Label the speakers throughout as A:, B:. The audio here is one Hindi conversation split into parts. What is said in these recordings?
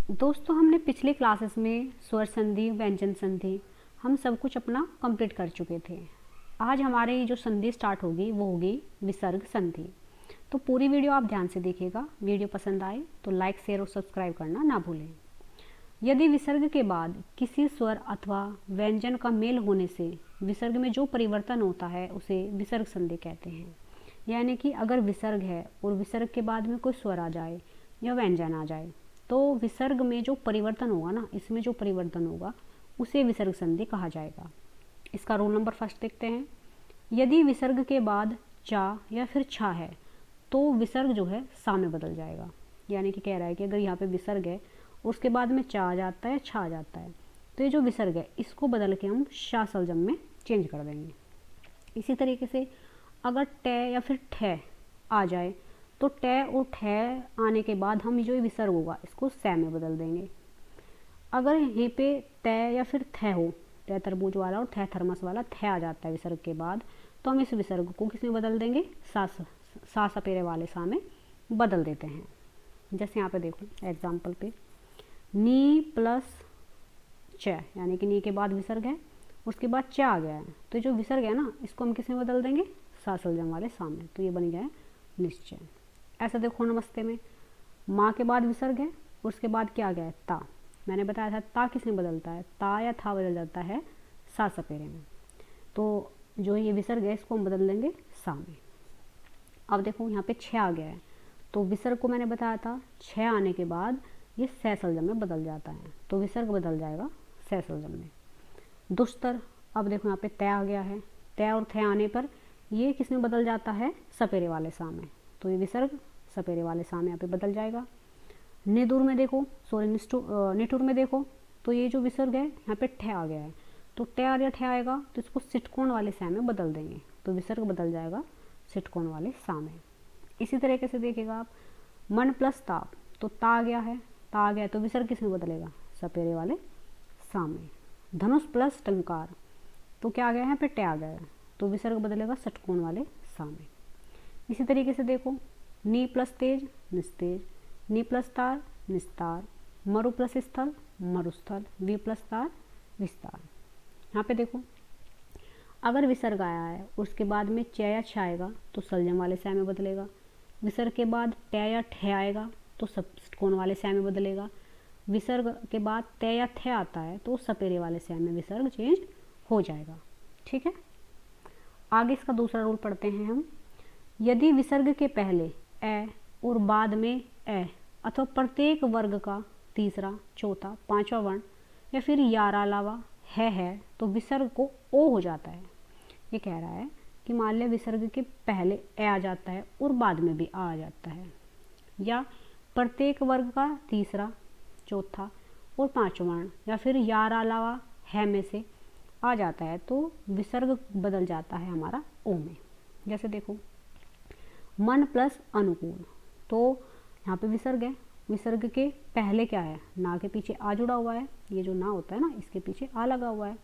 A: दोस्तों, हमने पिछले क्लासेस में स्वर संधि, व्यंजन संधि हम सब कुछ अपना कंप्लीट कर चुके थे। आज हमारी जो संधि स्टार्ट होगी वो होगी विसर्ग संधि। तो पूरी वीडियो आप ध्यान से देखिएगा। वीडियो पसंद आए तो लाइक, शेयर और सब्सक्राइब करना ना भूलें। यदि विसर्ग के बाद किसी स्वर अथवा व्यंजन का मेल होने से विसर्ग में जो परिवर्तन होता है उसे विसर्ग संधि कहते हैं। यानी कि अगर विसर्ग है और विसर्ग के बाद में कोई स्वर आ जाए या व्यंजन आ जाए तो विसर्ग में जो परिवर्तन होगा ना, इसमें जो परिवर्तन होगा उसे विसर्ग संधि कहा जाएगा। इसका रूल नंबर फर्स्ट देखते हैं। यदि विसर्ग के बाद चा या फिर छा है तो विसर्ग जो है सा में बदल जाएगा। यानी कि कह रहा है कि अगर यहाँ पे विसर्ग है उसके बाद में चा आ जाता है, छा आ जाता है, तो ये जो विसर्ग है इसको बदल के हम शा सलजम में चेंज कर देंगे। इसी तरीके से अगर टे या फिर ठे आ जाए तो टे और ठे आने के बाद हम जो विसर्ग होगा इसको सै में बदल देंगे। अगर यहीं पे ते या फिर थे हो, ते तरबूज वाला और थे थर्मस वाला थे आ जाता है विसर्ग के बाद, तो हम इस विसर्ग को किस में बदल देंगे? सा सपेरे वाले सा में बदल देते हैं। जैसे यहाँ पे देखो एग्जाम्पल पे, नी प्लस च, यानी कि नी के बाद विसर्ग है, उसके बाद च आ गया है, तो जो विसर्ग है ना इसको हम किस में बदल देंगे? सा सलजम वाले सा में, तो ये बन गया है निश्चय। ऐसा देखो नमस्ते में, माँ के बाद विसर्ग है, उसके बाद क्या आ गया है? ता। मैंने बताया था ता किस में बदलता है? ता या था बदल जाता है सा सपेरे में। तो जो ये विसर्ग है इसको हम बदल देंगे सा में। अब देखो यहाँ पे छ आ गया है, तो विसर्ग को मैंने बताया था छ आने के बाद ये सै सलजम में बदल जाता है, तो विसर्ग बदल जाएगा सै सलजम में। दुस्तर, अब देखो यहाँ पे तय आ गया है, तय और थे आने पर ये किस में बदल जाता है? सपेरे वाले सा में, तो ये विसर्ग सपेरे वाले सा में यहाँ पे बदल जाएगा। निदुर में देखो, सॉरी निठुर में देखो, तो ये जो विसर्ग है यहाँ पे ठे आ गया है, तो टे आ या ठे आएगा तो इसको सिटकोण वाले सा में बदल देंगे, तो विसर्ग बदल जाएगा सिटकोण वाले सा में। इसी तरीके से देखिएगा आप, मन प्लस ताप, तो ता आ गया है, ता आ गया है तो विसर्ग किस में बदलेगा? सपेरे वाले सा में। धनुष प्लस टंकार, तो क्या आ गया है? यहाँ पे टे आ गया है, तो विसर्ग बदलेगा षटकोण वाले सा में। इसी तरीके से देखो, नी प्लस तेज निस्तेज, नी प्लस तार निस्तार, मरु प्लस स्थल मरुस्थल, वी प्लस तार विस्तार। यहाँ पे देखो अगर विसर्ग आया है उसके बाद में च या छ आएगा तो सलजम वाले सै में बदलेगा। विसर्ग के बाद टे या ठे आएगा तो षटकोण वाले सै में बदलेगा। विसर्ग के बाद ते या थे आता है तो सपेरे वाले सै में विसर्ग चेंज हो जाएगा। ठीक है, आगे इसका दूसरा रूल पढ़ते हैं हम। यदि विसर्ग के पहले ए और बाद में ए अथवा प्रत्येक वर्ग का तीसरा, चौथा, पांचवा वर्ण या फिर यारा अलावा है तो विसर्ग को ओ हो जाता है। ये कह रहा है कि मान लिया विसर्ग के पहले ए आ जाता है और बाद में भी आ जाता है, या प्रत्येक वर्ग का तीसरा, चौथा और पांचवा वर्ण या फिर यारा अलावा है में से आ जाता है, तो विसर्ग बदल जाता है हमारा ओ में। जैसे देखो, मन प्लस अनुकूल, तो यहाँ पे विसर्ग है, विसर्ग के पहले क्या है? ना के पीछे आ जुड़ा हुआ है, ये जो ना होता है ना इसके पीछे आ लगा हुआ है,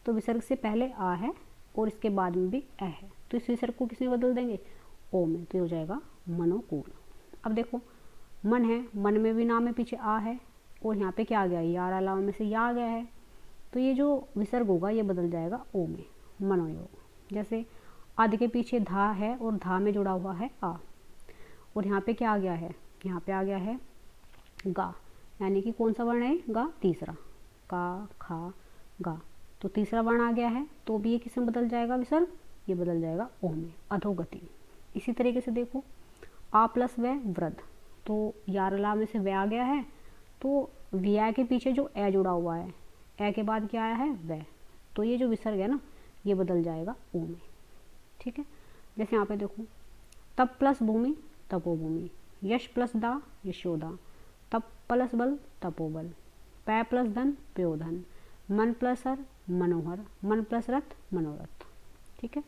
A: तो विसर्ग से पहले आ है और इसके बाद में भी ए है, तो इस विसर्ग को किसमें बदल देंगे? ओ में, तो ये हो जाएगा मनोकूल। अब देखो, मन है, मन में भी ना में पीछे आ है और यहाँ पे क्या आ गया? यार अलावा में से या आ गया है, तो ये जो विसर्ग होगा ये बदल जाएगा ओ में, मनोयोग। जैसे आदि के पीछे धा है और धा में जुड़ा हुआ है आ, और यहाँ पे क्या आ गया है? यहाँ पे आ गया है गा, यानी कि कौन सा वर्ण है? गा, तीसरा, का, खा, गा, तो तीसरा वर्ण आ गया है, तो भी ये किस में बदल जाएगा विसर्ग? ये बदल जाएगा ओ में, अधोगति। इसी तरीके से देखो, आ प्लस व वृद्ध, तो यारला में से व आ गया है, तो व्या के पीछे जो ए जुड़ा हुआ है, ए के बाद क्या आया है? व, तो ये जो विसर्ग है ना ये बदल जाएगा ओ में। ठीक है, जैसे यहाँ पे देखो, तप प्लस भूमि तपोभूमि, यश प्लस दा यशोदा, तप प्लस बल तपोबल, पै प्लस धन प्योधन, मन प्लस हर मनोहर, मन प्लस रथ मनोरथ। ठीक है,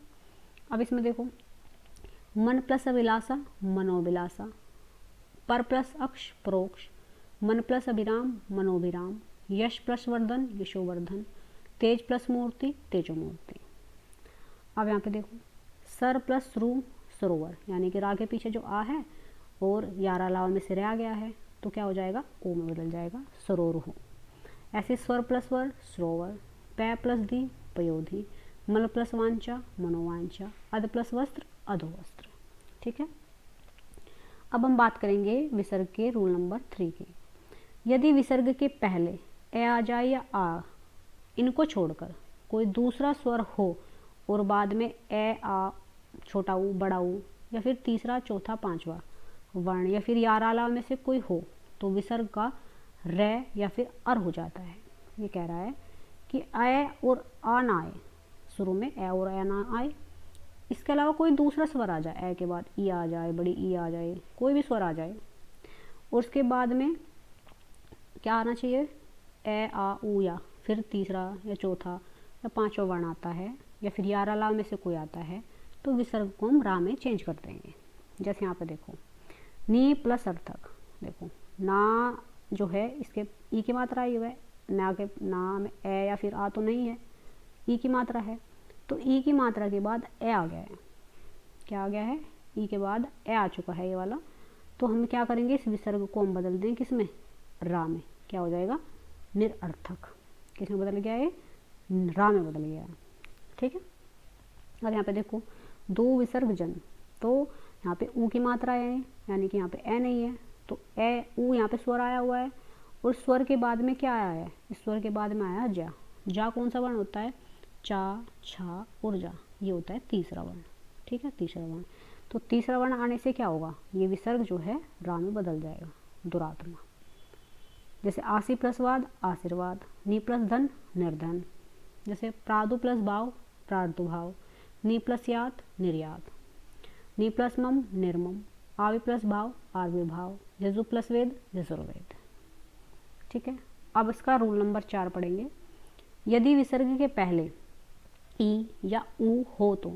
A: अब इसमें देखो, मन प्लस अभिलाषा मनोभिलाषा, पर प्लस अक्ष परोक्ष, मन प्लस अभिराम मनोभिराम, यश प्लस वर्धन यशोवर्धन, तेज प्लस मूर्ति तेजोमूर्ति। अब यहाँ पे देखो, सर प्लस रू सरोवर, यानी कि रा के पीछे जो आ है और यारा लावा में से रे आ गया है, तो क्या हो जाएगा, ओ में बदल जाएगा, सरोरुह। ऐसे स्वर प्लस वर सरोवर, पै प्लस दी पयोधी, मल प्लस वांचा मनोवांचा, अध प्लस वस्त्र अधोवस्त्र। ठीक है। अब हम बात करेंगे विसर्ग के रूल नंबर 3 के। यदि विसर्ग के पहले ए आ जाए या आ, इनको छोड़कर कोई दूसरा स्वर हो और बाद में ए आ छोटा ऊ बड़ा ऊ या फिर तीसरा चौथा पांचवा वर्ण या फिर याराला में से कोई हो तो विसर्ग का रे या फिर अर हो जाता है। ये कह रहा है कि ए और आ ना आए, शुरू में ए और ए ना आए, इसके अलावा कोई दूसरा स्वर आ जाए, ए के बाद ई आ जाए, बड़ी ई आ जाए, कोई भी स्वर आ जाए और उसके बाद में क्या आना चाहिए, ए आ ऊ या फिर तीसरा या चौथा या पांचवा वर्ण आता है या फिर याराला में से कोई आता है तो विसर्ग को हम रा में चेंज कर देंगे। जैसे यहाँ पे देखो नी प्लस अर्थक, देखो ना जो है इसके ई की मात्रा आई हुआ है, ना के ना में ए या फिर आ तो नहीं है, ई की मात्रा है, तो ई की मात्रा के बाद ए आ गया है। क्या आ गया है, ई के बाद ए आ चुका है ये वाला, तो हम क्या करेंगे, इस विसर्ग को हम बदल दें किस में, रा में। क्या हो जाएगा, निरअर्थक। किस में बदल गया है, रा में बदल गया है। ठीक है। अब यहाँ पे देखो दो विसर्ग जन, तो यहाँ पे ऊ की मात्रा है यानी कि यहाँ पे ए नहीं है, तो ए ऊ यहाँ पे स्वर आया हुआ है और स्वर के बाद में क्या आया है, इस स्वर के बाद में आया जा। जा कौन सा वर्ण होता है, चा छा और जा, ये होता है तीसरा वर्ण। ठीक है, तीसरा वर्ण। तो तीसरा वर्ण आने से क्या होगा, ये विसर्ग जो है रा में बदल जाएगा, दुरात्मा। जैसे आसी प्लस वाद आशीर्वाद, नी प्लस धन निर्धन। जैसे प्रादु प्लस भाव प्रादुर्भाव, नी प्लस यात निर्यात, नी प्लस मम निर्मम, आवि प्लस भाव आविर्भाव, जजु प्लस वेद जजुर्वेद। ठीक है। अब इसका रूल नंबर 4 पढ़ेंगे। यदि विसर्ग के पहले ई या ऊ हो तो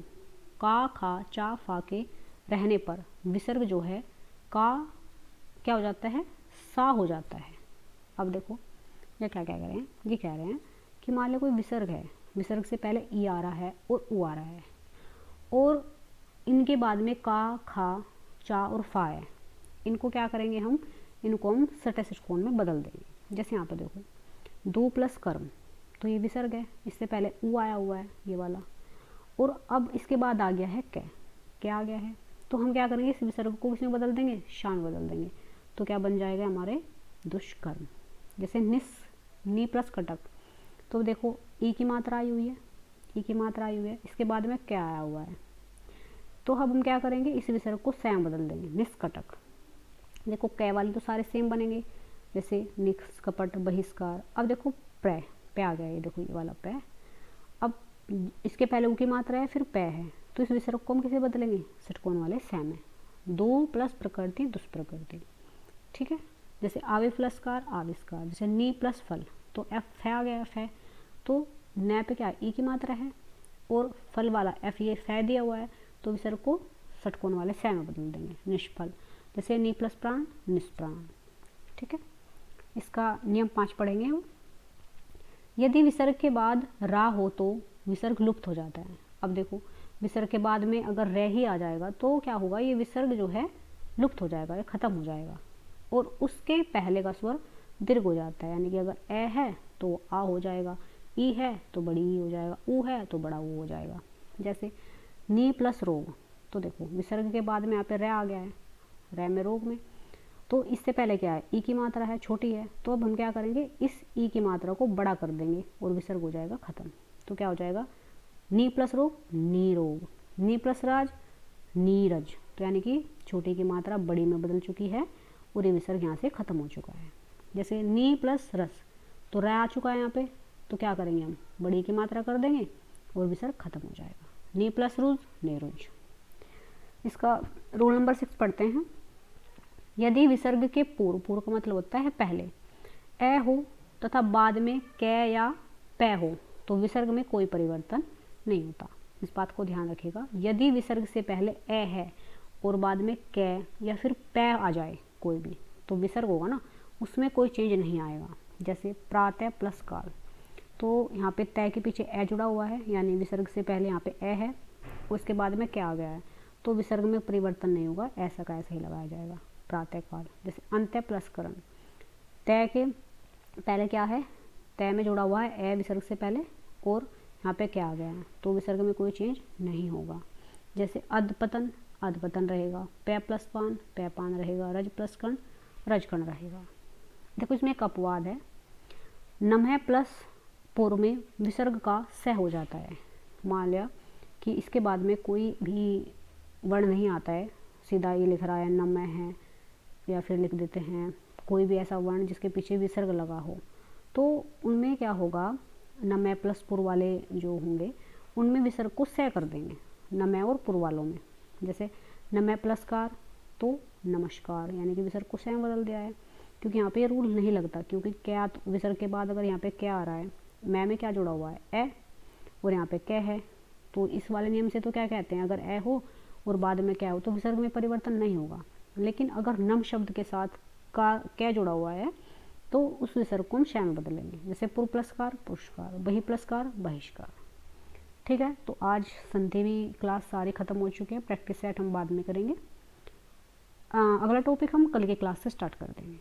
A: का खा चा फा के रहने पर विसर्ग जो है का क्या हो जाता है, सा हो जाता है। अब देखो ये क्या कह रहे हैं, ये कह रहे हैं कि मान लो कोई विसर्ग है, विसर्ग से पहले ई आ रहा है और ऊ आ रहा है और इनके बाद में का खा चा और फा है, इनको क्या करेंगे हम, इनको हम सटे षटकोण में बदल देंगे। जैसे यहाँ पर देखो दो प्लस कर्म, तो ये विसर्ग है, इससे पहले ऊ आया हुआ है ये वाला, और अब इसके बाद आ गया है क्या आ गया है, तो हम क्या करेंगे, इस विसर्ग को इसमें बदल देंगे, शान बदल देंगे, तो क्या बन जाएगा हमारे दुष्कर्म। जैसे निस नी प्लस कटक, तो देखो ई की मात्रा आई हुई है, ई की मात्रा आई हुई है, इसके बाद में क्या आया हुआ है, तो अब हम क्या करेंगे, इस विसर्ग को सैम बदल देंगे, निष्कटक। देखो कै वाले तो सारे सेम बनेंगे, जैसे निष्कपट बहिष्कार। अब देखो पे आ गया, ये देखो ये वाला पे, अब इसके पहले ऊ की मात्रा है फिर पे है, तो इस विसर्ग को हम किसे बदलेंगे, षटकोण वाले सैम है, दो प्लस प्रकृति दुष्प्रकृति। ठीक है। जैसे आवे प्लस कार आविष्कार, जैसे नी प्लस फल, तो एफ है आ गया, एफ है, तो न पे क्या ई की मात्रा है और फल वाला एफ ये फै दिया हुआ है, तो विसर्ग को षटकोण वाले सै में बदल देंगे, निष्फल। जैसे नी प्लस प्राण निष्प्राण। ठीक है। इसका नियम 5 पढ़ेंगे हम। यदि विसर्ग के बाद रा हो तो विसर्ग लुप्त हो जाता है। अब देखो विसर्ग के बाद में अगर रे ही आ जाएगा तो क्या होगा, ये विसर्ग जो है लुप्त हो जाएगा, ये खत्म हो जाएगा, और उसके पहले का स्वर दीर्घ हो जाता है, यानी कि अगर ए है तो आ हो जाएगा, ई है तो बड़ी ई हो जाएगा, ऊ है तो बड़ा ऊ हो जाएगा। जैसे नी प्लस रोग, तो देखो विसर्ग के बाद में यहाँ पे रे आ गया है, रे में रोग में, तो इससे पहले क्या है, ई की मात्रा है छोटी है, तो अब हम क्या करेंगे, इस ई की मात्रा को बड़ा कर देंगे और विसर्ग हो जाएगा खत्म। तो क्या हो जाएगा, नी प्लस रोग नी रोग, नी प्लस राज नीरज, तो यानी कि छोटी की मात्रा बड़ी में बदल चुकी है और ये विसर्ग यहाँ से खत्म हो चुका है। जैसे नी प्लस रस, तो रे आ चुका है यहाँ पे, तो क्या करेंगे हम, बड़ी की मात्रा कर देंगे और विसर्ग खत्म हो जाएगा। नी प्लस रुज नेरुज। इसका रूल नंबर 6 पढ़ते हैं। यदि विसर्ग के पूर्व का मतलब होता है पहले, ए हो तथा बाद में कै या पै हो तो विसर्ग में कोई परिवर्तन नहीं होता। इस बात को ध्यान रखिएगा। यदि विसर्ग से पहले ए है और बाद में कै या फिर पै आ जाए कोई भी, तो विसर्ग होगा ना, उसमें कोई चेंज नहीं आएगा। जैसे प्रातः प्लस काल, तो यहाँ पे तय के पीछे ए जुड़ा हुआ है, यानी विसर्ग से पहले यहाँ पे ए है, उसके बाद में क्या आ गया है, तो विसर्ग में परिवर्तन नहीं होगा, ऐसा का ऐसा ही लगाया जाएगा। प्रातःकाल। जैसे अंत्य प्लस करण, तय के पहले क्या है, तय में जुड़ा हुआ है ए विसर्ग से पहले, और यहाँ पे क्या आ गया है, तो विसर्ग में कोई चेंज नहीं होगा। जैसे अधपतन, अधपतन रहेगा, पै प्लस पान, पै पान रहेगा, रज प्लस कण, रजकण रहेगा। देखो इसमें एक अपवाद है, नमः प्लस पूर्व में विसर्ग का स हो जाता है। मान लिया कि इसके बाद में कोई भी वर्ण नहीं आता है, सीधा ये लिख रहा है नमः है, या फिर लिख देते हैं कोई भी ऐसा वर्ण जिसके पीछे विसर्ग लगा हो, तो उनमें क्या होगा, नमः प्लस पूर्व वाले जो होंगे उनमें विसर्ग को स कर देंगे, नमः और पूर्व वालों में। जैसे नमः प्लस कार तो नमस्कार, यानी कि विसर्ग को स में बदल दिया है, क्योंकि यहाँ पे ये रूल नहीं लगता, क्योंकि क्या विसर्ग के बाद अगर यहाँ पे क्या आ रहा है, मैं में क्या जुड़ा हुआ है ए, और यहाँ पे कै है, तो इस वाले नियम से तो क्या कहते हैं, अगर ए हो और बाद में क्या हो तो विसर्ग में परिवर्तन नहीं होगा। लेकिन अगर नम शब्द के साथ का कै जुड़ा हुआ है तो उस विसर्ग को हम श में बदलेंगे। जैसे पुर प्लसकार पुरस्कार, बहि प्लसकार बहिष्कार। ठीक है, तो आज संधि भी क्लास सारे खत्म हो चुके हैं, प्रैक्टिस सेट हम बाद में करेंगे। अगला टॉपिक हम कल के क्लास से स्टार्ट कर देंगे।